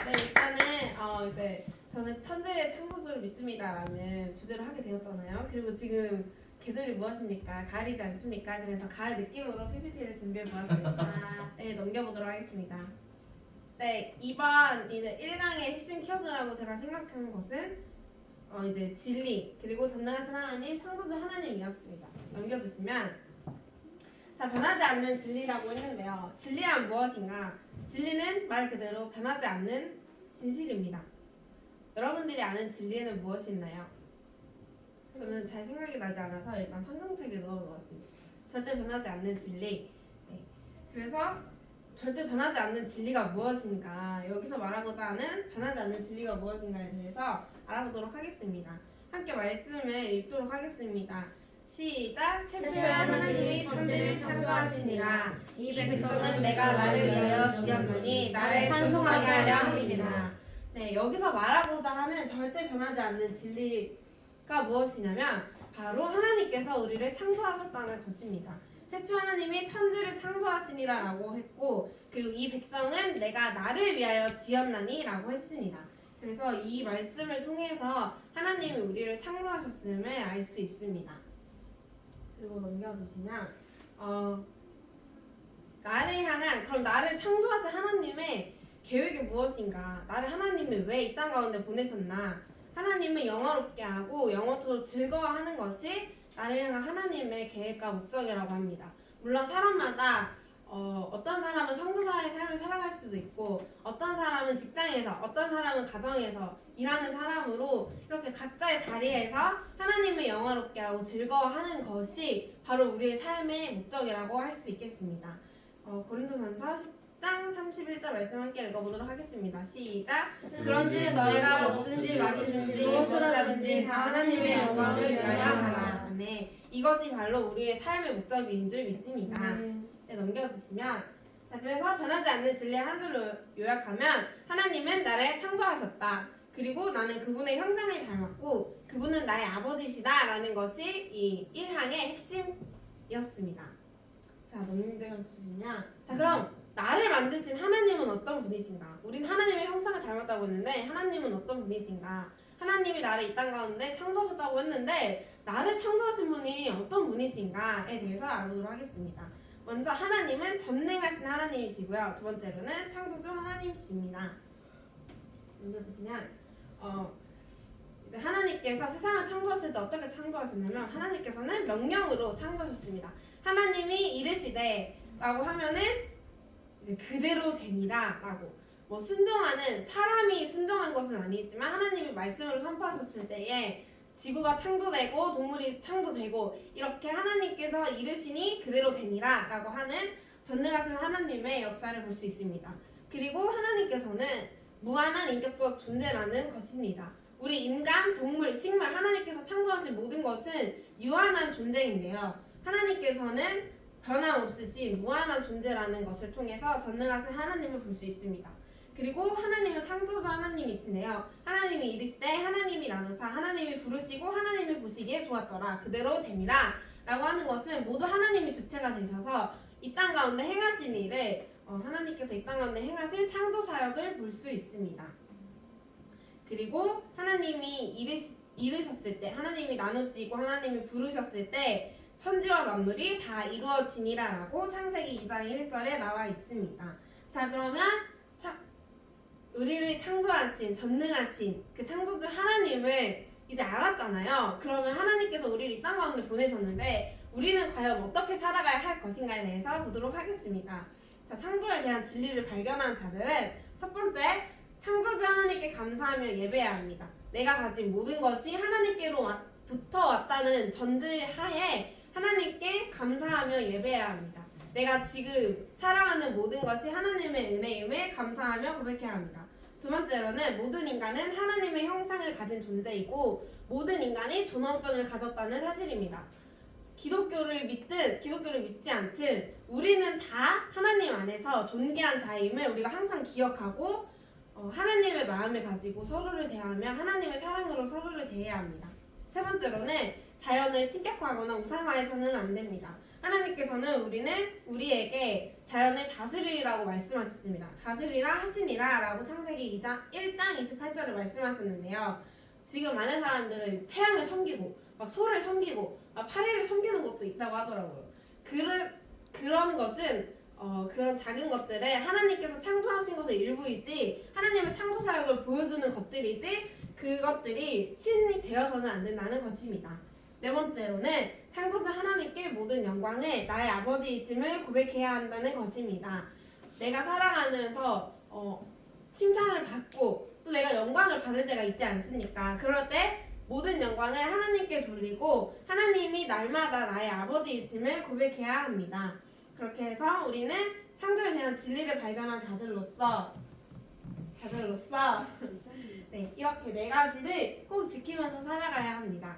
네, 일단은 이제 저는 천재의 창조주를 믿습니다라는 주제로 하게 되었잖아요. 그리고 지금 계절이 무엇입니까? 가을이지 않습니까? 그래서 가을 느낌으로 PPT를 준비해 보았습니다. 네, 넘겨보도록 하겠습니다. 네, 이번 이제 1강의 핵심 키워드라고 제가 생각하는 것은 이제 진리 그리고 전능하신 하나님, 창조주 하나님이었습니다. 넘겨주시면 자, 변하지 않는 진리라고 했는데요. 진리란 무엇인가? 진리는 말 그대로 변하지 않는 진실입니다. 여러분들이 아는 진리는 무엇이 있나요? 저는 잘 생각이 나지 않아서 일단 성경책에 넣어놓았습니다. 절대 변하지 않는 진리. 네. 그래서 절대 변하지 않는 진리가 무엇인가, 여기서 말하고자 하는 변하지 않는 진리가 무엇인가에 대해서 알아보도록 하겠습니다. 함께 말씀을 읽도록 하겠습니다. 시작! 태초에 하나님이 천지를 창조하시니라. 이 백성은 내가 나를 위하여 지었노니 나를 찬송하게 하려 함이니라. 네, 여기서 말하고자 하는 절대 변하지 않는 진리가 무엇이냐면 바로 하나님께서 우리를 창조하셨다는 것입니다. 태초 하나님이 천지를 창조하시니라 라고 했고, 그리고 이 백성은 내가 나를 위하여 지었나니 라고 했습니다. 그래서 이 말씀을 통해서 하나님이 우리를 창조하셨음을 알 수 있습니다. 그리고 넘겨주시면 나를 향한, 그럼 나를 창조하신 하나님의 계획이 무엇인가? 나를 하나님이 왜 이 땅 가운데 보내셨나? 하나님을 영화롭게 하고 영원토록 즐거워하는 것이 나를 향한 하나님의 계획과 목적이라고 합니다. 물론 사람마다 어떤 사람은 선교사의 삶을 살아갈 수도 있고, 어떤 사람은 직장에서, 어떤 사람은 가정에서 일하는 사람으로 이렇게 각자의 자리에서 하나님을 영화롭게 하고 즐거워하는 것이 바로 우리의 삶의 목적이라고 할 수 있겠습니다. 고린도전서 10장 31절 말씀 함께 읽어보도록 하겠습니다. 시작! 그런지 너희가 먹든지 마시든지 무엇을 하든지 다 하나님의 영광을 위하여 하라. 네, 이것이 바로 우리의 삶의 목적인 줄 믿습니다. 네, 넘겨주시면, 자, 그래서 변하지 않는 진리의 한 줄로 요약하면 하나님은 나를 창조하셨다. 그리고 나는 그분의 형상을 닮았고 그분은 나의 아버지시다 라는 것이 이 1항의 핵심이었습니다. 자, 넘겨주시면, 자, 그럼 나를 만드신 하나님은 어떤 분이신가? 우린 하나님의 형상을 닮았다고 했는데 하나님은 어떤 분이신가? 하나님이 나를 이 땅 가운데 창조하셨다고 했는데 나를 창조하신 분이 어떤 분이신가에 대해서 알아보도록 하겠습니다. 먼저 하나님은 전능하신 하나님이시고요. 두 번째로는 창조주 하나님이십니다. 넘겨주시면 이제 하나님께서 세상을 창조하실 때 어떻게 창조하셨냐면 하나님께서는 명령으로 창조하셨습니다. 하나님이 이르시되 라고 하면은 이제 그대로 되니라 라고, 뭐 순종하는, 사람이 순종한 것은 아니지만 하나님이 말씀으로 선포하셨을 때에 지구가 창조되고 동물이 창조되고 이렇게 하나님께서 이르시니 그대로 되니라 라고 하는 전능하신 하나님의 역사를 볼 수 있습니다. 그리고 하나님께서는 무한한 인격적 존재라는 것입니다. 우리 인간, 동물, 식물, 하나님께서 창조하신 모든 것은 유한한 존재인데요. 하나님께서는 변함없으신 무한한 존재라는 것을 통해서 전능하신 하나님을 볼 수 있습니다. 그리고 하나님은 창조주 하나님이신데요. 하나님이 이르시되 하나님이 나누사 하나님이 부르시고 하나님이 보시기에 좋았더라 그대로 되니라 라고 하는 것은 모두 하나님이 주체가 되셔서 이 땅 가운데 행하신 일을 하나님께서 이 땅 가운데 행하신 창조 사역을 볼 수 있습니다. 그리고 하나님이 이르셨을 때, 하나님이 나누시고 하나님이 부르셨을 때 천지와 만물이 다 이루어지니라 라고 창세기 2장 1절에 나와 있습니다. 자, 그러면 우리를 창조하신 전능하신 그 창조주 하나님을 이제 알았잖아요. 그러면 하나님께서 우리를 이 땅 가운데 보내셨는데 우리는 과연 어떻게 살아가야 할 것인가에 대해서 보도록 하겠습니다. 자, 창조에 대한 진리를 발견한 자들은 첫 번째, 창조주 하나님께 감사하며 예배해야 합니다. 내가 가진 모든 것이 하나님께로부터 왔다는 전제하에 하나님께 감사하며 예배해야 합니다. 내가 지금 살아가는 모든 것이 하나님의 은혜임을 감사하며 고백해야 합니다. 두 번째로는 모든 인간은 하나님의 형상을 가진 존재이고 모든 인간이 존엄성을 가졌다는 사실입니다. 기독교를 믿든 기독교를 믿지 않든 우리는 다 하나님 안에서 존귀한 자임을 우리가 항상 기억하고 하나님의 마음을 가지고 서로를 대하며 하나님의 사랑으로 서로를 대해야 합니다. 세 번째로는 자연을 신격화하거나 우상화해서는 안 됩니다. 하나님께서는 우리에게 자연을 다스리라고 말씀하셨습니다. 다스리라 하시니라 라고 창세기 1장 28절을 말씀하셨는데요. 지금 많은 사람들은 태양을 섬기고 막 소를 섬기고 막 파리를 섬기는 것도 있다고 하더라고요. 그런 것은 그런 작은 것들에 하나님께서 창조하신 것의 일부이지 하나님의 창조 사역을 보여주는 것들이지 그것들이 신이 되어서는 안 된다는 것입니다. 네 번째로는 창조주 하나님께 모든 영광을 나의 아버지이심을 고백해야 한다는 것입니다. 내가 살아가면서 칭찬을 받고 또 내가 영광을 받을 때가 있지 않습니까? 그럴 때 모든 영광을 하나님께 돌리고 하나님이 날마다 나의 아버지이심을 고백해야 합니다. 그렇게 해서 우리는 창조에 대한 진리를 발견한 자들로서 네, 이렇게 네 가지를 꼭 지키면서 살아가야 합니다.